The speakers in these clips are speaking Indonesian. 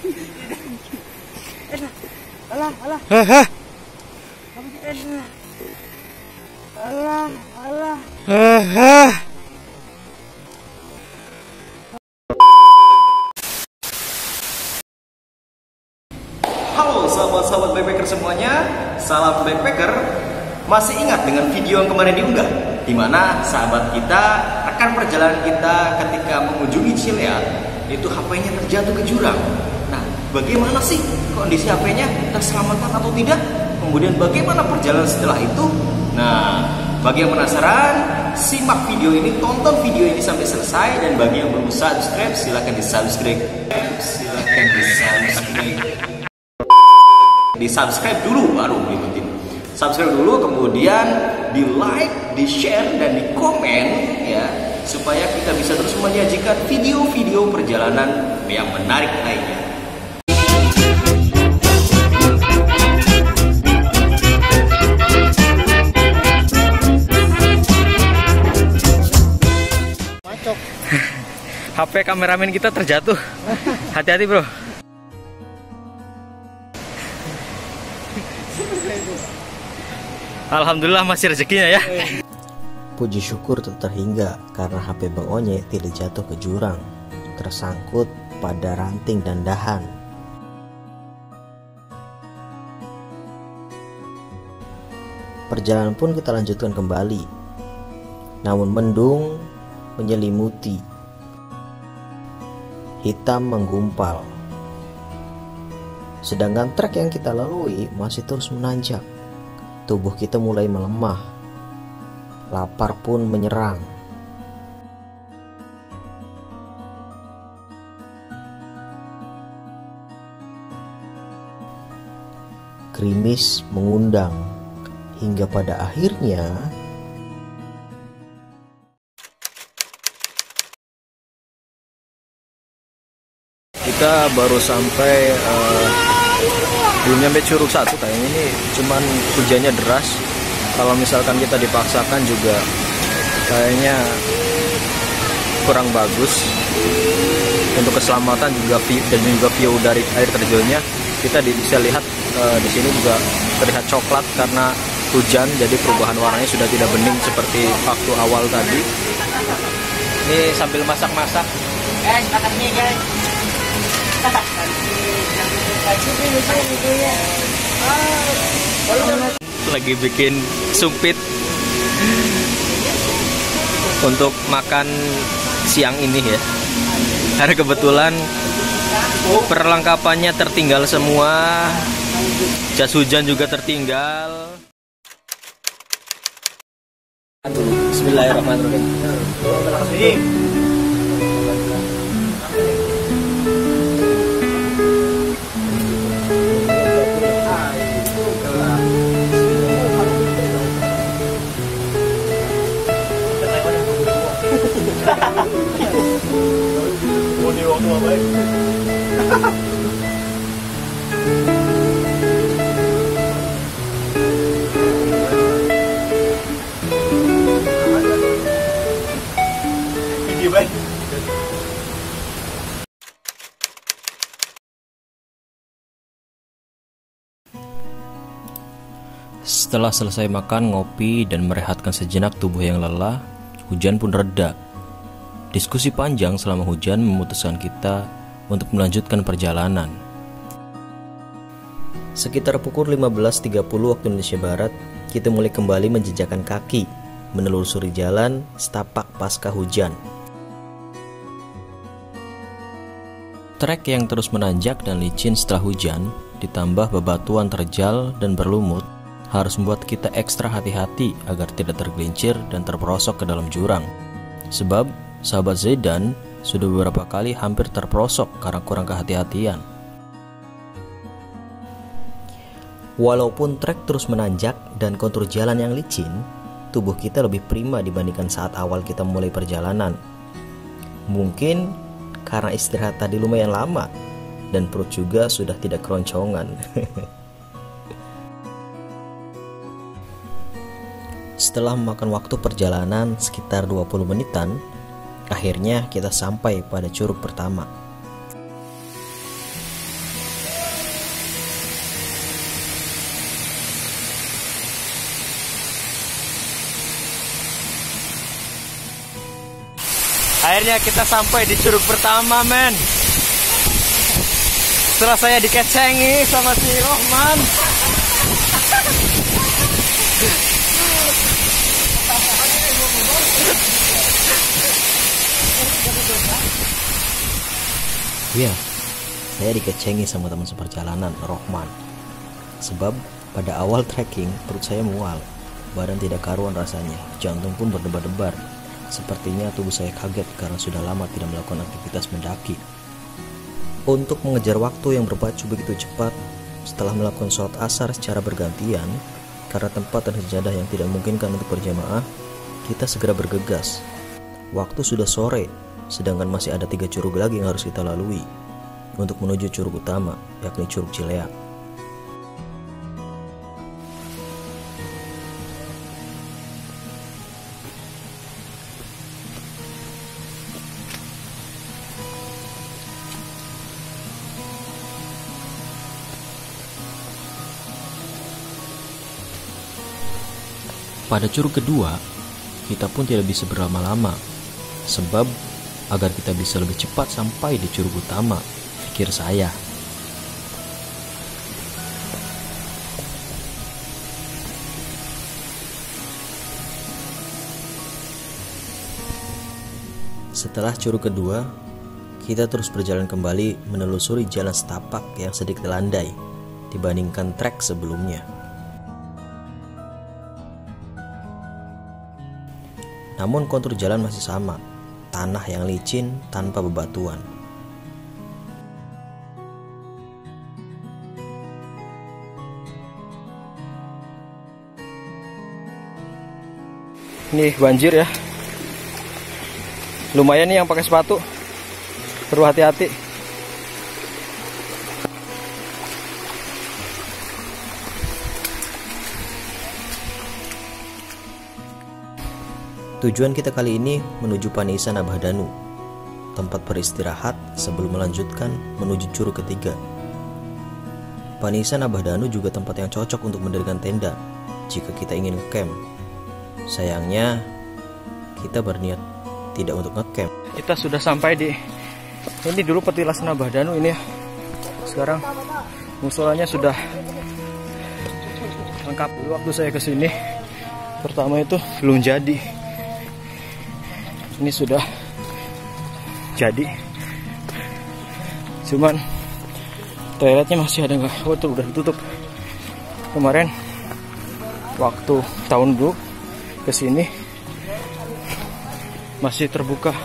Alah. Alah. Halo sahabat-sahabat backpacker semuanya, salam backpacker. Masih ingat dengan video yang kemarin diunggah, di mana sahabat kita, rekan perjalanan kita ketika mengunjungi Cilea, itu HP-nya terjatuh ke jurang. Nah, bagaimana sih kondisi HP-nya, terselamatkan atau tidak? Kemudian bagaimana perjalanan setelah itu? Nah, bagi yang penasaran, simak video ini, tonton video ini sampai selesai. Dan bagi yang belum subscribe, silahkan di-subscribe. Di-subscribe dulu baru ngikutin. Subscribe dulu, kemudian di-like, di-share, dan di-komen ya, supaya kita bisa terus menyajikan video-video perjalanan yang menarik lainnya. HP kameramen kita terjatuh. Hati-hati, bro. Alhamdulillah masih rezekinya ya. Puji syukur terhingga karena HP Bang Onye tidak jatuh ke jurang, tersangkut pada ranting dan dahan. Perjalanan pun kita lanjutkan kembali. Namun mendung menyelimuti, hitam menggumpal. Sedangkan trek yang kita lalui masih terus menanjak. Tubuh kita mulai melemah. Lapar pun menyerang. Gerimis mengundang. Hingga pada akhirnya kita baru sampai belum nyampe Curug 1 kayaknya. Ini cuman hujannya deras. Kalau misalkan kita dipaksakan juga kayaknya kurang bagus untuk keselamatan juga, dan juga view dari air terjunnya. Kita bisa lihat di sini juga terlihat coklat karena hujan, jadi perubahan warnanya sudah tidak bening seperti waktu awal tadi. Ini sambil masak-masak. Guys, makan mie guys. Lagi bikin sumpit untuk makan siang ini ya. Karena kebetulan perlengkapannya tertinggal semua, jas hujan juga tertinggal. Bismillahirrahmanirrahim. Setelah selesai makan, ngopi, dan merehatkan sejenak tubuh yang lelah, hujan pun reda. Diskusi panjang selama hujan memutuskan kita untuk melanjutkan perjalanan. sekitar pukul 15.30 waktu Indonesia Barat, kita mulai kembali menjejakkan kaki, menelusuri jalan setapak pasca hujan. Trek yang terus menanjak dan licin setelah hujan, ditambah bebatuan terjal dan berlumut, harus membuat kita ekstra hati-hati agar tidak tergelincir dan terperosok ke dalam jurang. Sebab sahabat Zaidan sudah beberapa kali hampir terperosok karena kurang kehati-hatian. Walaupun trek terus menanjak dan kontur jalan yang licin, tubuh kita lebih prima dibandingkan saat awal kita mulai perjalanan. Mungkin karena istirahat tadi lumayan lama dan perut juga sudah tidak keroncongan. Setelah memakan waktu perjalanan sekitar 20 menitan, akhirnya kita sampai pada curug pertama. Akhirnya kita sampai di curug pertama, men. Setelah saya dikecengi sama si Rohman. Ya, saya dikecengi sama teman seperjalanan, Rohman. Sebab pada awal trekking perut saya mual, badan tidak karuan rasanya, jantung pun berdebar-debar. Sepertinya tubuh saya kaget karena sudah lama tidak melakukan aktivitas mendaki. Untuk mengejar waktu yang berpacu begitu cepat, setelah melakukan sholat asar secara bergantian, karena tempat dan sejadah yang tidak memungkinkan untuk berjamaah, kita segera bergegas. Waktu sudah sore, sedangkan masih ada 3 curug lagi yang harus kita lalui untuk menuju curug utama, yakni Curug Cileat. Pada curug kedua, kita pun tidak bisa berlama-lama, sebab agar kita bisa lebih cepat sampai di curug utama, pikir saya. Setelah curug kedua, kita terus berjalan kembali menelusuri jalan setapak yang sedikit landai dibandingkan trek sebelumnya. Namun kontur jalan masih sama, tanah yang licin tanpa bebatuan. Nih banjir ya. Lumayan nih yang pakai sepatu. Perlu hati-hati. Tujuan kita kali ini menuju Paniisan Abah Danu, tempat beristirahat sebelum melanjutkan menuju curug ketiga. Paniisan Abah Danu juga tempat yang cocok untuk mendirikan tenda jika kita ingin ngecamp. Sayangnya, kita berniat tidak untuk ngecamp. Kita sudah sampai di ini dulu petilasan Abah Danu ini ya. Sekarang musolanya sudah lengkap. Dulu waktu saya kesini pertama itu belum jadi. Ini sudah jadi, cuman toiletnya masih ada nggak? Oh tuh udah ditutup. Kemarin waktu tahun dulu kesini masih terbuka.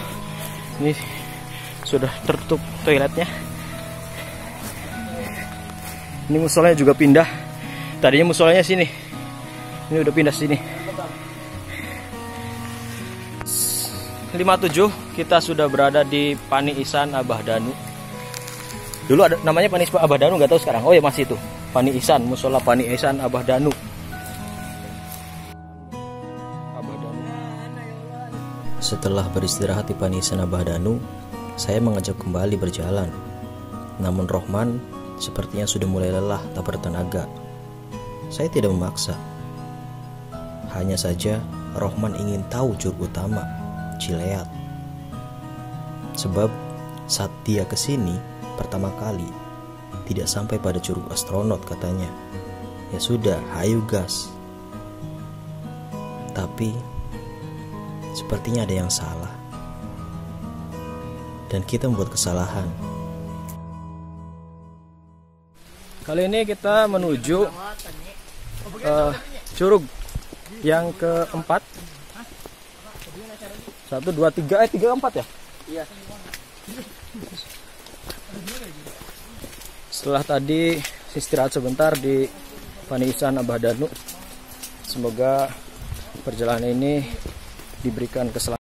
Ini sudah tertutup toiletnya. Ini musolanya juga pindah. Tadinya musolanya sini, ini udah pindah sini. 57 kita sudah berada di Paniisan Abah Danu. Dulu ada namanya Paniisan Abah Danu, nggak tahu sekarang. Oh ya masih itu Paniisan, musola Paniisan Abah Danu. Setelah beristirahat di Paniisan Abah Danu, saya mengajak kembali berjalan. Namun Rohman sepertinya sudah mulai lelah tak bertenaga. Saya tidak memaksa. Hanya saja Rohman ingin tahu curug utama, Cileat. Sebab saat dia kesini pertama kali tidak sampai pada curug astronot katanya. Ya sudah, hayu gas. Tapi sepertinya ada yang salah. Dan kita membuat kesalahan. Kali ini kita menuju curug yang keempat. 1, 2, 3, 3, 4 ya? Iya. Setelah tadi istirahat sebentar di Paniisan Abah Danu, semoga perjalanan ini diberikan keselamatan.